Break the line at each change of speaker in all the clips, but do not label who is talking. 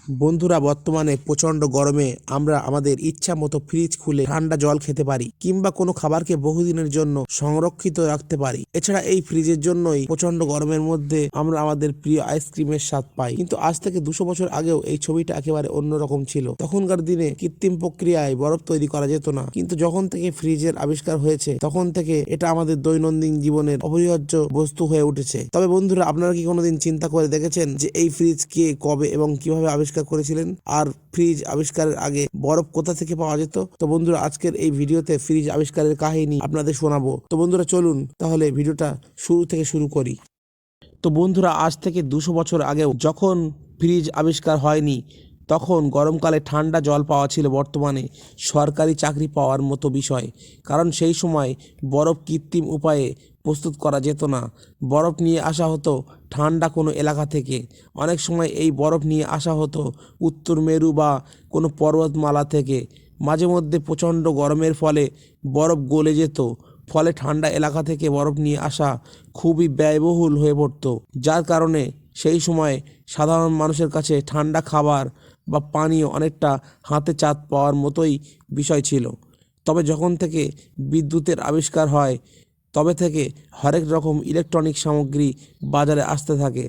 বন্ধুরা, বর্তমানে প্রচন্ড গরমে আমরা আমাদের ইচ্ছা মতো ফ্রিজ খুলে ঠান্ডা জল খেতে পারি কিংবা কোনো খাবারকে বহুদিনের জন্য সংরক্ষিত রাখতে পারি। এছাড়া এই ফ্রিজের জন্যই প্রচন্ড গরমের মধ্যে আমরা আমাদের প্রিয় আইসক্রিমের স্বাদ পাই। কিন্তু আজ থেকে 200 বছর আগেও এই ছবিটা একেবারে অন্যরকম ছিল। তখনকার দিনে কৃত্রিম প্রক্রিয়ায় বরফ তৈরি করা যেত না, কিন্তু যখন থেকে ফ্রিজের আবিষ্কার হয়েছে তখন থেকে এটা আমাদের দৈনন্দিন জীবনের অপরিহার্য বস্তু হয়ে উঠেছে। তবে বন্ধুরা, আপনারা কি কোনোদিন চিন্তা করে দেখেছেন যে এই ফ্রিজ কে, কবে এবং কিভাবে আবিষ্কার করেছিলেন, আর ফ্রিজ আবিষ্কারের আগে বরফ কোথা থেকে পাওয়া যেত? তো বন্ধুরা, আজকের এই ভিডিওতে ফ্রিজ আবিষ্কারের কাহিনী আপনাদের শোনাবো। তো বন্ধুরা, চলুন তাহলে ভিডিওটা শুরু থেকে শুরু করি। তো বন্ধুরা, আজ থেকে 200 বছর আগেও যখন ফ্রিজ আবিষ্কার হয়নি, তখন গরমকালে ঠান্ডা জল পাওয়া ছিল বর্তমানে সরকারি চাকরি পাওয়ার মতো বিষয়। কারণ সেই সময় বরফ কৃত্রিম উপায়ে প্রস্তুত করা যেত না। বরফ নিয়ে আসা হতো ঠান্ডা কোনো এলাকা থেকে। অনেক সময় এই বরফ নিয়ে আসা হতো উত্তর মেরু বা কোনো পর্বতমালা থেকে। মাঝে মধ্যে প্রচণ্ড গরমের ফলে বরফ গলে যেত, ফলে ঠান্ডা এলাকা থেকে বরফ নিয়ে আসা খুবই ব্যয়বহুল হয়ে পড়ত। যার কারণে সেই সময় সাধারণ মানুষের কাছে ঠান্ডা খাবার বা পানীয় অনেকটা হাতে চাঁদ পাওয়ার মতোই বিষয় ছিল। তবে যখন থেকে বিদ্যুতের আবিষ্কার হয়, তবে থেকে হরেক রকম ইলেকট্রনিক সামগ্রী বাজারে আসতে থাকে।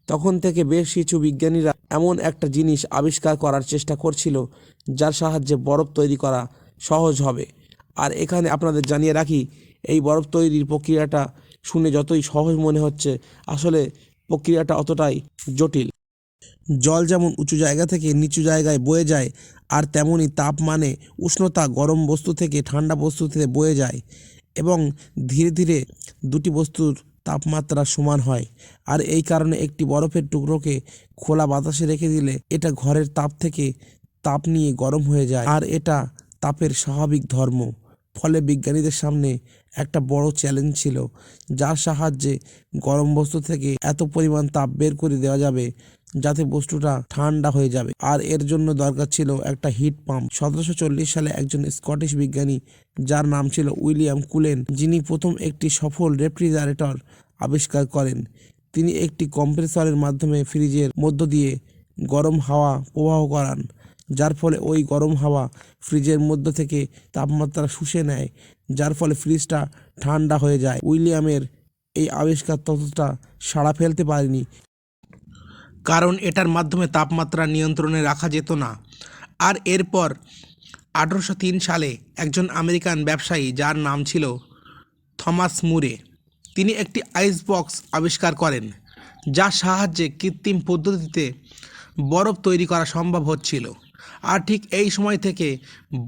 তখন থেকে বেশ কিছু বিজ্ঞানীরা এমন একটা জিনিস আবিষ্কার করার চেষ্টা করছিল যার সাহায্যে বরফ তৈরি করা সহজ হবে। আর এখানে আপনাদের জানিয়ে রাখি, এই বরফ তৈরির প্রক্রিয়াটা শুনে যতই সহজ মনে হচ্ছে, আসলে প্রক্রিয়াটা অতটাই জটিল। জল যেমন উঁচু জায়গা থেকে নিচু জায়গায় বয়ে যায়, আর তেমনই তাপ মানে উষ্ণতা গরম বস্তু থেকে ঠান্ডা বস্তুতে বয়ে যায় এবং ধীরে ধীরে দুটি বস্তুর তাপমাত্রা সমান হয়। আর এই কারণে একটি বরফের টুকরোকে খোলা বাতাসে রেখে দিলে এটা ঘরের তাপ থেকে তাপ নিয়ে গরম হয়ে যায়, আর এটা তাপের স্বাভাবিক ধর্ম। ফলে বিজ্ঞানীদের সামনে একটা বড় চ্যালেঞ্জ ছিল, যার সাহায্যে গরম বস্তু থেকে এত পরিমাণ তাপ বের করে দেওয়া যাবে যাতে বস্তুটা ঠান্ডা হয়ে যাবে। আর এর জন্য দরকার ছিল একটা হিট পাম্প। 1740 সালে একজন স্কটিশ বিজ্ঞানী, যার নাম ছিল উইলিয়াম কুলেন, যিনি প্রথম একটি সফল রেফ্রিজারেটর আবিষ্কার করেন। তিনি একটি কম্প্রেসরের মাধ্যমে ফ্রিজের মধ্য দিয়ে গরম হাওয়া প্রবাহ করান, যার ফলে ওই গরম হাওয়া ফ্রিজের মধ্য থেকে তাপমাত্রা শুষে নেয়, যার ফলে ফ্রিজটা ঠান্ডা হয়ে যায়। উইলিয়ামের এই আবিষ্কার ততটা সাড়া ফেলতে পারেনি, কারণ এটার মাধ্যমে তাপমাত্রা নিয়ন্ত্রণে রাখা যেত না। আর এরপর 1803 সালে একজন আমেরিকান ব্যবসায়ী, যার নাম ছিল থমাস মুরে, তিনি একটি আইস বক্স আবিষ্কার করেন, যার সাহায্যে কৃত্রিম পদ্ধতিতে বরফ তৈরি করা সম্ভব হচ্ছিল। আর ঠিক এই সময় থেকে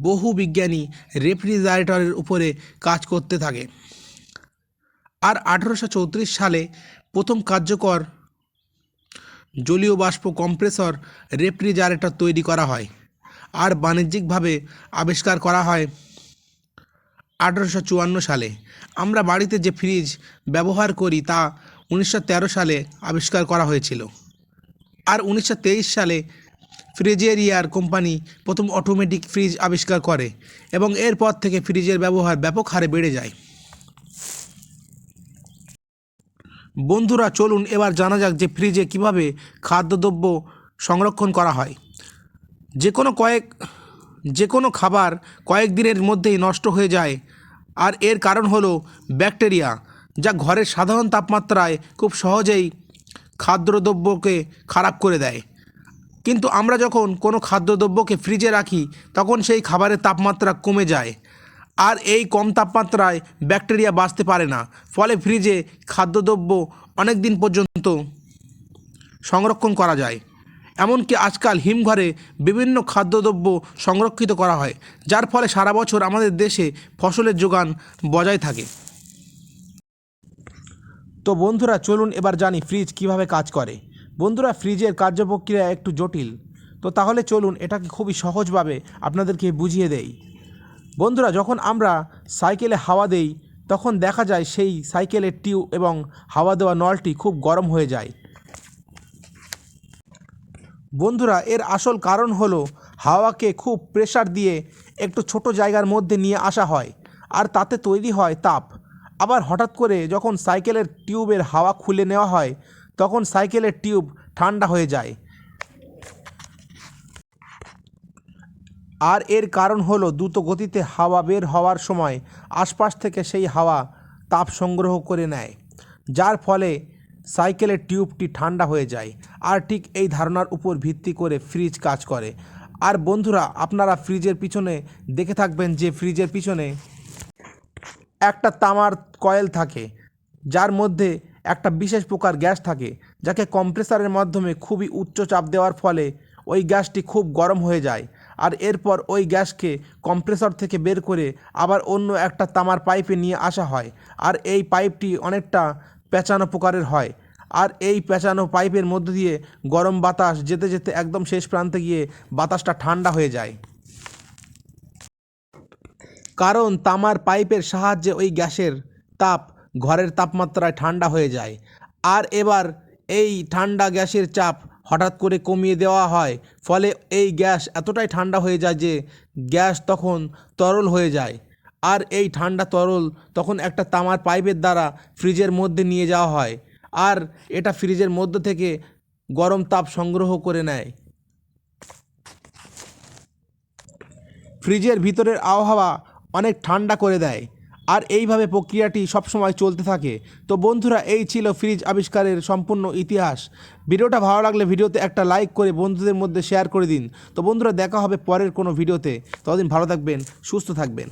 বহু বিজ্ঞানী রেফ্রিজারেটরের উপরে কাজ করতে থাকে। আর 1834 সালে প্রথম কার্যকর জলীয় বাষ্প কম্প্রেসর রেফ্রিজারেটর তৈরি করা হয়, আর বাণিজ্যিকভাবে আবিষ্কার করা হয় 1854 সালে। আমরা বাড়িতে যে ফ্রিজ ব্যবহার করি তা 1913 সালে আবিষ্কার করা হয়েছিল। আর 1923 সালে ফ্রিজেরিয়ার কোম্পানি প্রথম অটোমেটিক ফ্রিজ আবিষ্কার করে এবং এরপর থেকে ফ্রিজের ব্যবহার ব্যাপক হারে বেড়ে যায়। বন্ধুরা, চলুন এবার জানা যাক যে ফ্রিজে কিভাবে খাদ্যদ্রব্য সংরক্ষণ করা হয়। যে কোনো খাবার কয়েক দিনের মধ্যেই নষ্ট হয়ে যায়, আর এর কারণ হলো ব্যাকটেরিয়া, যা ঘরের সাধারণ তাপমাত্রায় খুব সহজেই খাদ্যদ্রব্যকে খারাপ করে দেয়। কিন্তু আমরা যখন কোনো খাদ্যদ্রব্যকে ফ্রিজে রাখি, তখন সেই খাবারের তাপমাত্রা কমে যায়, আর এই কম তাপমাত্রায় ব্যাকটেরিয়া বাঁচতে পারে না। ফলে ফ্রিজে খাদ্যদ্রব্য অনেক দিন পর্যন্ত সংরক্ষণ করা যায়। এমনকি আজকাল হিমঘরে বিভিন্ন খাদ্যদ্রব্য সংরক্ষিত করা হয়, যার ফলে সারা বছর আমাদের দেশে ফসলের যোগান বজায় থাকে। তো বন্ধুরা, চলুন এবার জানি ফ্রিজ কিভাবে কাজ করে। বন্ধুরা, ফ্রিজের কার্যপ্রক্রিয়া একটু জটিল, তো তাহলে চলুন এটাকে খুবই সহজভাবে আপনাদেরকে বুঝিয়ে দেই। বন্ধুরা, যখন আমরা সাইকেলে হাওয়া দেই, তখন দেখা যায় সেই সাইকেলের টিউব এবং হাওয়া দেওয়া নলটি খুব গরম হয়ে যায়। বন্ধুরা, এর আসল কারণ হলো হাওয়াকে খুব প্রেসার দিয়ে একটু ছোট জায়গার মধ্যে নিয়ে আসা হয়, আর তাতে তৈরি হয় তাপ। আবার হঠাৎ করে যখন সাইকেলের টিউবের হাওয়া খুলে নেওয়া হয়, তখন সাইকেলের টিউব ঠান্ডা হয়ে যায়। আর এর কারণ হলো দ্রুত গতিতে হাওয়া বের হওয়ার সময় আশপাশ থেকে সেই হাওয়া তাপ সংগ্রহ করে নেয়, যার ফলে সাইকেলের টিউবটি ঠান্ডা হয়ে যায়। আর ঠিক এই ধারণার উপর ভিত্তি করে ফ্রিজ কাজ করে। আর বন্ধুরা, আপনারা ফ্রিজের পিছনে দেখে থাকবেন যে ফ্রিজের পিছনে একটা তামার কয়েল থাকে, যার মধ্যে একটা বিশেষ প্রকার গ্যাস থাকে, যাকে কম্প্রেসারের মাধ্যমে খুবই উচ্চ চাপ দেওয়ার ফলে ওই গ্যাসটি খুব গরম হয়ে যায়। আর এরপর ওই গ্যাসকে কম্প্রেসর থেকে বের করে আবার অন্য একটা তামার পাইপে নিয়ে আসা হয়। আর এই পাইপটি অনেকটা পেঁচানো প্রকারের হয়। আর এই পেঁচানো পাইপের মধ্য দিয়ে গরম বাতাস যেতে যেতে একদম শেষ প্রান্তে গিয়ে বাতাসটা ঠান্ডা হয়ে যায়, কারণ তামার পাইপের সাহায্যে ওই গ্যাসের তাপ ঘরের তাপমাত্রায় ঠান্ডা হয়ে যায়। আর এবার এই ঠান্ডা গ্যাসের চাপ হঠাৎ করে কমিয়ে দেওয়া হয়, ফলে এই গ্যাস এতটাই ঠান্ডা হয়ে যায় যে গ্যাস তখন তরল হয়ে যায়। আর এই ঠান্ডা তরল তখন একটা তামার পাইপের দ্বারা ফ্রিজের মধ্যে নিয়ে যাওয়া হয়, আর এটা ফ্রিজের মধ্য থেকে গরম তাপ সংগ্রহ করে নেয়। ফ্রিজের ভিতরের আবহাওয়া অনেক ঠান্ডা করে দেয়। আর এইভাবে প্রক্রিয়াটি সবসময় চলতে থাকে। তো বন্ধুরা, এই ছিল ফ্রিজ আবিষ্কারের সম্পূর্ণ ইতিহাস। ভিডিওটা ভালো লাগলে ভিডিওতে একটা লাইক করে বন্ধুদের মধ্যে শেয়ার করে দিন। তো বন্ধুরা, দেখা হবে পরের কোনো ভিডিওতে। ততদিন ভালো থাকবেন, সুস্থ থাকবেন।